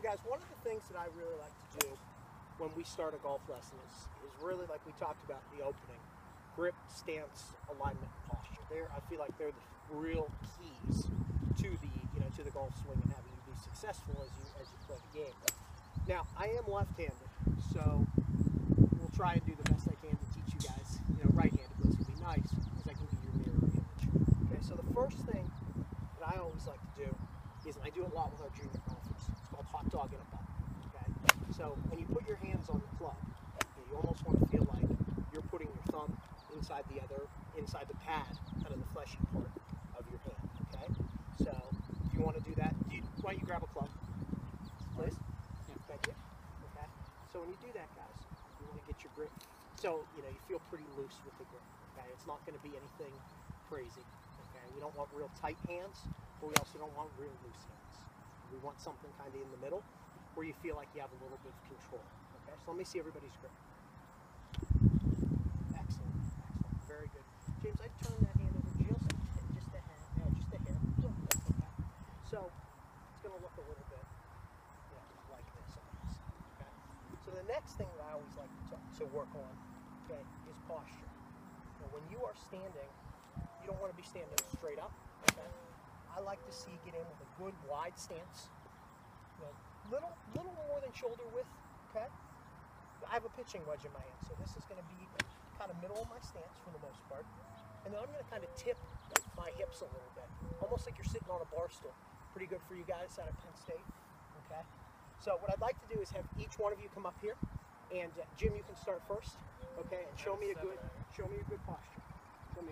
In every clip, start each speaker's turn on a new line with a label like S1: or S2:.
S1: guys, one of the things that I really like to do when we start a golf lesson is really like we talked about in the opening. Grip, stance, alignment, posture. I feel like they're the real keys to the golf swing and having you be successful as you play the game. Now, I am left-handed, so we'll try and do the best I can to teach you guys, right-handed, but it's going to be nice because I can give you a mirror image. Okay, so the first thing that I always like to do is, and I do a lot with our junior golfers, it's called hot dog in a butt. Okay, so when you put your hands on the club, you almost want to feel like you're putting your thumb inside the pad, kind of the fleshy part of your hand. Okay, so if you want to do that, why don't you grab a club, please? Yeah. Thank you. Okay, so when you do that, guys, you want to get your grip. So you feel pretty loose with the grip. Okay, it's not going to be anything crazy. Okay, we don't want real tight hands, but we also don't want real loose hands. We want something kind of in the middle where you feel like you have a little bit of control. Okay, so let me see everybody's grip. Excellent, excellent, very good. James, I'd turn that hand over just a hair. Okay, so it's going to look a little bit like this almost. Okay, so the next thing that I always like to work on, okay, is posture. Now, when you are standing, you don't want to be standing straight up. Okay, I like to see you get in with a good wide stance. Little more than shoulder width. Okay. I have a pitching wedge in my hand, so this is going to be kind of middle of my stance for the most part. And then I'm going to kind of tip my hips a little bit, almost like you're sitting on a bar stool. Pretty good for you guys out of Penn State. Okay. So what I'd like to do is have each one of you come up here, and Jim, you can start first. Okay, and show me a good posture. Show me a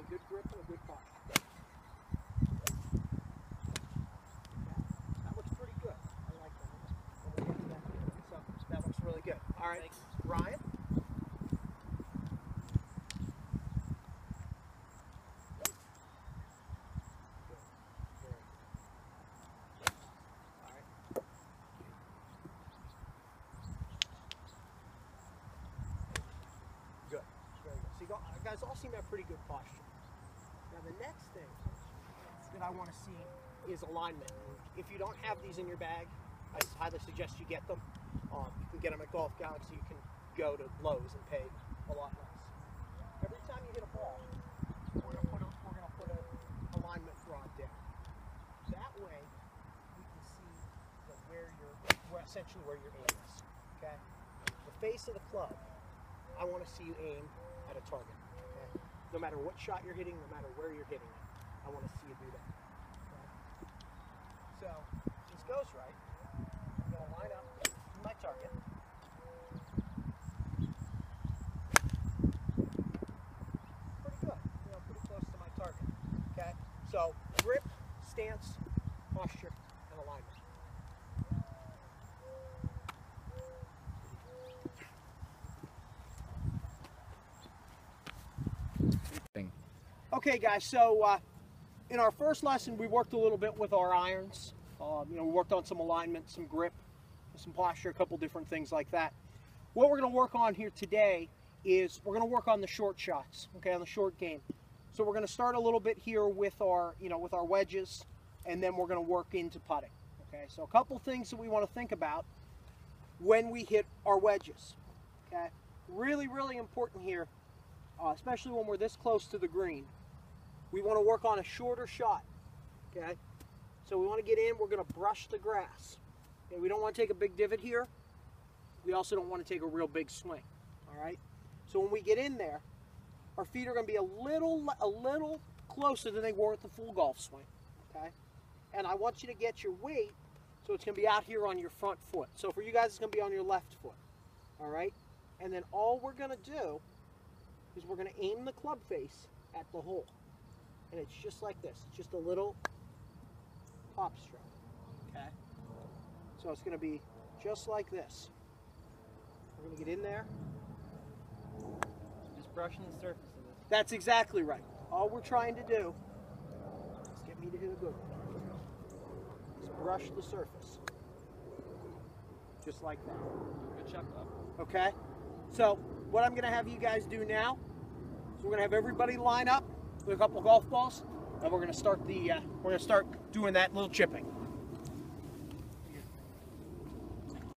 S1: good grip and a good posture. Really good. All right, thanks. Ryan. Good. Very good. All right. Good. Very good. So you guys all seem to have pretty good posture. Now the next thing that I want to see is alignment. If you don't have these in your bag, I highly suggest you get them. You can get them at Golf Galaxy. You can go to Lowe's and pay a lot less. Every time you hit a ball, we're going to put an alignment rod down. That way, we can see essentially where your aim is. Okay. The face of the club, I want to see you aim at a target. Okay. No matter what shot you're hitting, no matter where you're hitting it, I want to see you do that. Okay. So this goes right. I'm going to line up my target. Pretty good. Pretty close to my target. Okay? So, grip, stance, posture, and alignment. Okay, guys, so in our first lesson, we worked a little bit with our irons. We worked on some alignment, some grip, some posture, a couple different things like that. What we're going to work on here today is we're going to work on the short shots, okay, on the short game. So we're going to start a little bit here with our, with our wedges, and then we're going to work into putting. Okay, so a couple things that we want to think about when we hit our wedges. Okay, really, really important here, especially when we're this close to the green. We want to work on a shorter shot. Okay, so we want to get in. We're going to brush the grass. Okay, we don't want to take a big divot here. We also don't want to take a real big swing. All right. So when we get in there, our feet are going to be a little closer than they were at the full golf swing. Okay. And I want you to get your weight, so it's going to be out here on your front foot. So for you guys, it's going to be on your left foot. All right. And then all we're going to do is we're going to aim the club face at the hole, and it's just like this. It's just a little pop stroke. Okay. So it's going to be just like this. We're going to get in there.
S2: Just brushing the surface of it.
S1: That's exactly right. All we're trying to do is get me to hit a good one. Just brush the surface. Just like that.
S2: Good shot, Bob.
S1: Okay? So what I'm going to have you guys do now is we're going to have everybody line up with a couple golf balls, and we're going to start doing that little chipping.